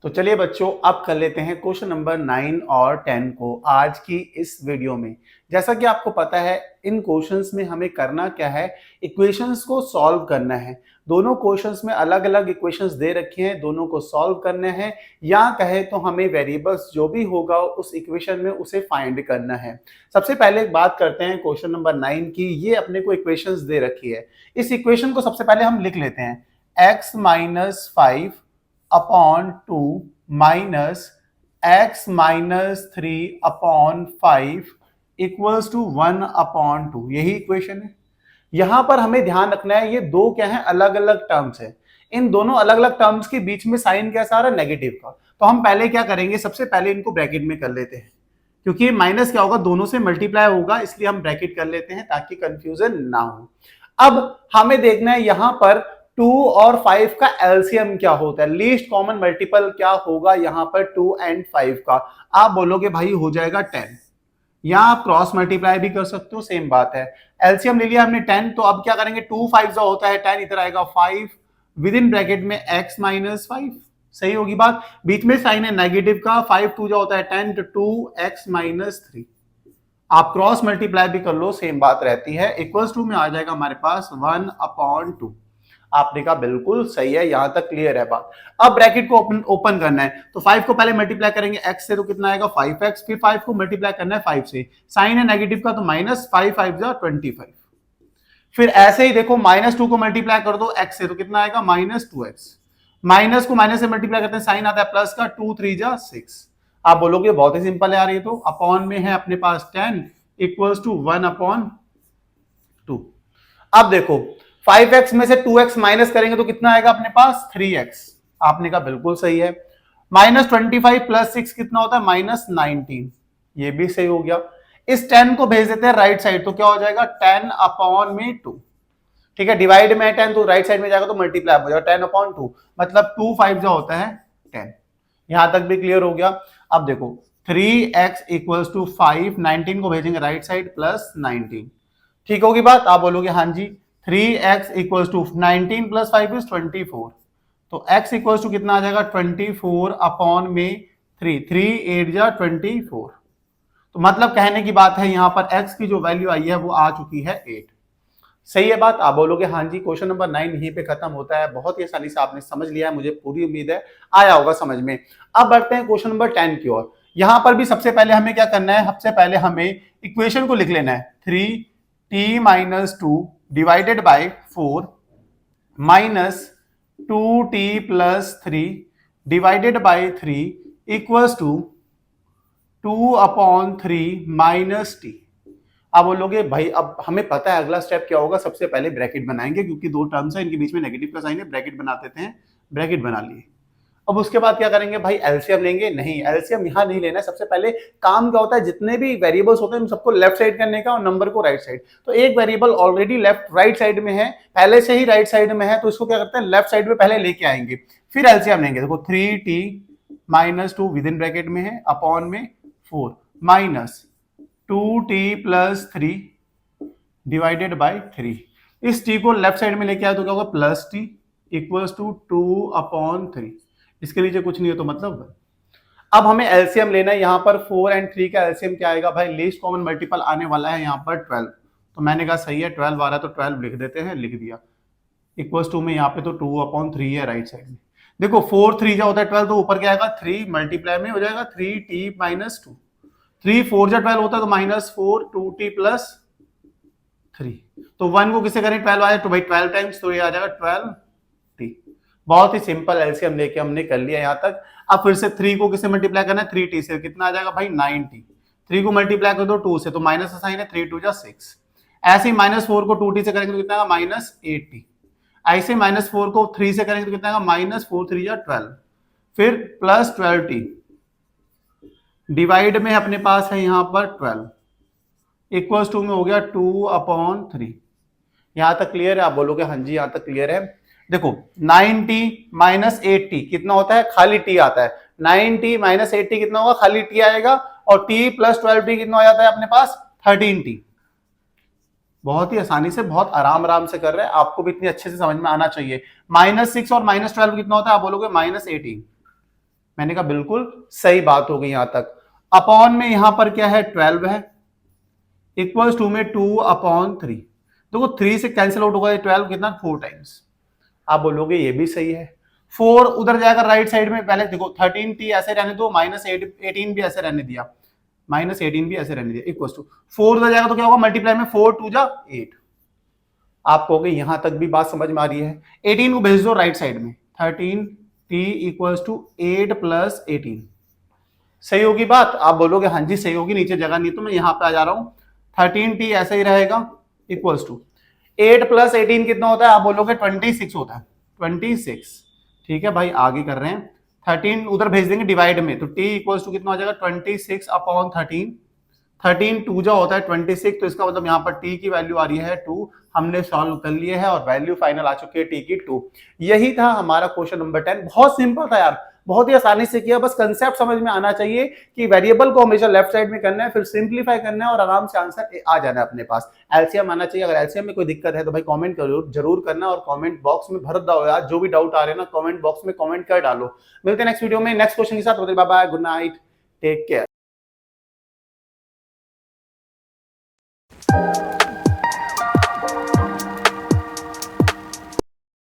तो चलिए बच्चों, अब कर लेते हैं क्वेश्चन नंबर 9 और 10 को आज की इस वीडियो में। जैसा कि आपको पता है, इन क्वेश्चंस में हमें करना क्या है, इक्वेशंस को सॉल्व करना है। दोनों क्वेश्चंस में अलग अलग इक्वेशंस दे रखे हैं, दोनों को सॉल्व करना है, या कहे तो हमें वेरिएबल्स जो भी होगा उस इक्वेशन में उसे फाइंड करना है। सबसे पहले एक बात करते हैं क्वेश्चन नंबर 9 की। ये अपने को इक्वेशंस दे रखी है। इस इक्वेशन को सबसे पहले हम लिख लेते हैं, x minus 5 upon 2 minus x minus 3 upon 5 equals to 1 upon 2। यही इक्वेशन है। यहां पर हमें ध्यान रखना है, ये दो क्या है, अलग अलग टर्म्स है। इन दोनों अलग अलग टर्म्स के बीच में साइन कैसा आ रहा है, नेगेटिव का। तो हम पहले क्या करेंगे, सबसे पहले इनको ब्रैकेट में कर लेते हैं, क्योंकि माइनस क्या होगा, दोनों से मल्टीप्लाई होगा, इसलिए हम ब्रैकेट कर लेते हैं ताकि कंफ्यूजन ना हो। अब हमें देखना है यहां पर 2 और 5 का एलसीएम क्या होता है, लीस्ट कॉमन मल्टीपल क्या होगा यहां पर 2 एंड 5 का। आप बोलोगे भाई हो जाएगा 10, या आप क्रॉस मल्टीप्लाई भी कर सकते हो, सेम बात है। एलसीएम ले लिया हमने 10, तो अब क्या करेंगे, 2 5 जो होता है 10, इधर आएगा 5 विद इन ब्रैकेट में x माइनस 5। सही होगी बात। बीच में साइन है नेगेटिव का, 5 2 जो होता है 10, तो 2x माइनस 3। आप क्रॉस मल्टीप्लाई भी कर लो, सेम बात रहती है। इक्वल्स टू में आ जाएगा हमारे पास 1 अपॉन 2। आपने कहा बिल्कुल सही है, यहां तक क्लियर है बात। अब ब्रैकेट को ओपन करना है, तो 5 को पहले मल्टीप्लाई करेंगे x से, तो कितना आएगा 5x, फिर 5 को मल्टीप्लाई करना है 5 से, साइन है नेगेटिव का, तो माइनस 5 5 जा 25। फिर ऐसे ही देखो, माइनस 2 को मल्टीप्लाई कर दो x से, तो कितना आएगा माइनस 2x। माइनस को माइनस से मल्टीप्लाई करते हैं, साइन आता है प्लस का, 2 3 जा 6। आप बोलोगे बहुत ही सिंपल है यार, ये तो अपॉन में है अपने पास 10 इक्वल्स टू 1 अपॉन 2। अब देखो 5x में से 2x माइनस करेंगे तो कितना आएगा अपने पास 3x। आपने कहा बिल्कुल सही है। माइनस 25 प्लस 6 कितना होता है, माइनस 19। ये भी सही हो गया। इस 10 को भेज देते हैं राइट साइड, तो क्या हो जाएगा 10 अपॉन में 2। ठीक है, डिवाइड में 10 तो राइट साइड में जाएगा तो मल्टीप्लाई हो जाएगा 10 अपॉन 2, मतलब 2 5 जो होता है 10। यहां तक भी क्लियर हो गया। अब देखो 3x इक्वल्स टू 5, 19 को भेजेंगे राइट साइड, प्लस 19। ठीक होगी बात। आप बोलोगे हाँ जी, 3x equals to 19 plus 5 is 24। तो x इक्वल्स टू कितना आ जाएगा 24 अपॉन में 3, 3 8 जा 24। तो मतलब कहने की बात है यहां पर x की जो वैल्यू आई है वो आ चुकी है 8। सही है बात। आप बोलोगे हाँ जी, क्वेश्चन नंबर 9 यहीं पे खत्म होता है। बहुत ही आसानी से आपने समझ लिया है, मुझे पूरी उम्मीद है आया होगा समझ में। अब बढ़ते हैं क्वेश्चन नंबर 10 की ओर। यहां पर भी सबसे पहले हमें क्या करना है, सबसे पहले हमें इक्वेशन को लिख लेना है, 3t minus 2 divided by 4 minus 2t plus 3 divided by 3 equals to 2 upon 3 minus t. आप बोलोगे भाई अब हमें पता है अगला स्टेप क्या होगा, सबसे पहले ब्रैकेट बनाएंगे, क्योंकि दो टर्म्स है, इनके बीच में नेगेटिव का साइन है, ब्रैकेट बना देते हैं। ब्रैकेट बना लिए। अब उसके बाद क्या करेंगे भाई, एलसीएम लेंगे। नहीं, एलसीएम यहां नहीं लेना है। सबसे पहले काम क्या होता है, जितने भी वेरिएबल्स होते हैं उन सबको लेफ्ट साइड करने का और नंबर को राइट साइड। तो एक variable already left right side में है, पहले से ही राइट साइड में है, तो इसको क्या करते हैं लेफ्ट साइड में पहले लेके आएंगे, फिर एलसीएम लेंगे। देखो 3t minus 2 with in bracket में है अपॉन में 4 minus 2t plus 3 divided by 3। इस t को लेफ्ट साइड में लेके आए तो क्या होगा, plus t equals to 2 upon 3। इसके नीचे कुछ नहीं है तो मतलब। अब हमें एलसीएम लेना है, यहां पर 4 एंड 3 का एलसीएम क्या आएगा भाई, लीस्ट कॉमन मल्टीपल आने वाला है यहां पर 12। तो मैंने कहा सही है, 12 आ रहा है तो 12 लिख देते हैं, लिख दिया। इक्वल्स टू में यहाँ पे तो 2 अपॉन 3 है राइट साइड में। देखो 4 3 जो होता है 12, तो ऊपर क्या आएगा 3 मल्टीप्लाई में हो जाएगा 3t माइनस 2। 3 4 जा 12 होता है तो माइनस 4 2t प्लस 3। तो 1 को किसे करें 12 आया तो भाई 12 टाइम्स, तो ये आ जाएगा 12t। बहुत ही सिंपल एलसीएम लेके हमने कर लिया यहां तक। अब फिर से 3 को किसे मल्टीप्लाई करना है, 3t से, कितना आ जाएगा भाई 9t। 3 को मल्टीप्लाई कर दो 2 से, तो माइनस का साइन है, 3 2 जा 6। ऐसे ही माइनस 4 को 2t से करेंगे तो कितना आएगा माइनस 8t। ऐसे माइनस 4 को 3 से करेंगे तो कितना आएगा माइनस 4 3 जा 12, फिर प्लस 12t डिवाइड में अपने पास है यहां पर 12 इक्वल्स टू में हो गया 2 अपॉन 3। यहां तक क्लियर है। आप बोलोगे हाँ जी यहां तक क्लियर है। देखो 9t माइनस 8t कितना होता है, खाली t आता है। 9t माइनस 8t कितना होगा, खाली t आएगा, और t प्लस 12t कितना हो जाता है अपने पास 13t। बहुत ही आसानी से, बहुत आराम से कर रहे हैं, आपको भी इतनी अच्छे से समझ में आना चाहिए। -6 और -12 कितना होता है, आप बोलोगे -18। मैंने कहा बिल्कुल सही बात हो गई यहां तक। अपॉन में यहां पर क्या है 12 है, इक्वल्स टू में 2/3। देखो 3 से कैंसिल आउट होगा, 12 कितना 4 टाइम्स। आप बोलोगे ये भी सही है। 4 उधर जाकर राइट साइड में, पहले देखो 13t ऐसे रहने दो, -18 भी ऐसे रहने दिया, -18 भी ऐसे रहने दिया, इक्वल्स टू 4 उधर जाएगा तो क्या होगा, मल्टीप्लाई में 4 2 जा 8। आप कहोगे यहां तक भी बात समझ में आ रही है। 18 को भेज दो राइट साइड में, 13t इक्वल्स टू 8 + 18। सही होगी बात? आप बोलोगे हाँ जी सही होगी, नीचे जगह नहीं तो मैं यहां पे आ जा रहा हूं। 13t ऐसे ही रहेगा, इक्वल्स टू 8 + 18 कितना होता है? आप बोलोगे 26 होता है, 26। ठीक है भाई, आगे कर रहे हैं। 13 उधर भेज देंगे डिवाइड में, तो t इक्वल्स टू कितना हो जाएगा 26/13। 13 2 जा होता है 26, तो इसका मतलब यहाँ पर t की वैल्यू आ रही है 2। हमने सॉल्व कर लिए है और वैल्यू फाइनल आ चुकी है t की 2। यही था हमारा क्वेश्चन नंबर 10। बहुत सिंपल था यार, बहुत ही आसानी से किया, बस कंसेप्ट समझ में आना चाहिए कि वेरिएबल को हमेशा लेफ्ट साइड में करना है, फिर सिंप्लीफाई करना है और आराम से आंसर आ जाना है अपने पास। एलसीएम आना चाहिए। अगर एलसीएम में कोई दिक्कत है तो भाई कमेंट जरूर करना और कमेंट बॉक्स में भर दो यार, जो भी डाउट आ रहे हैं ना कमेंट बॉक्स में कमेंट कर डालो। मिलते हैं नेक्स्ट वीडियो में नेक्स्ट क्वेश्चन के साथ। Bye bye, good night, take care.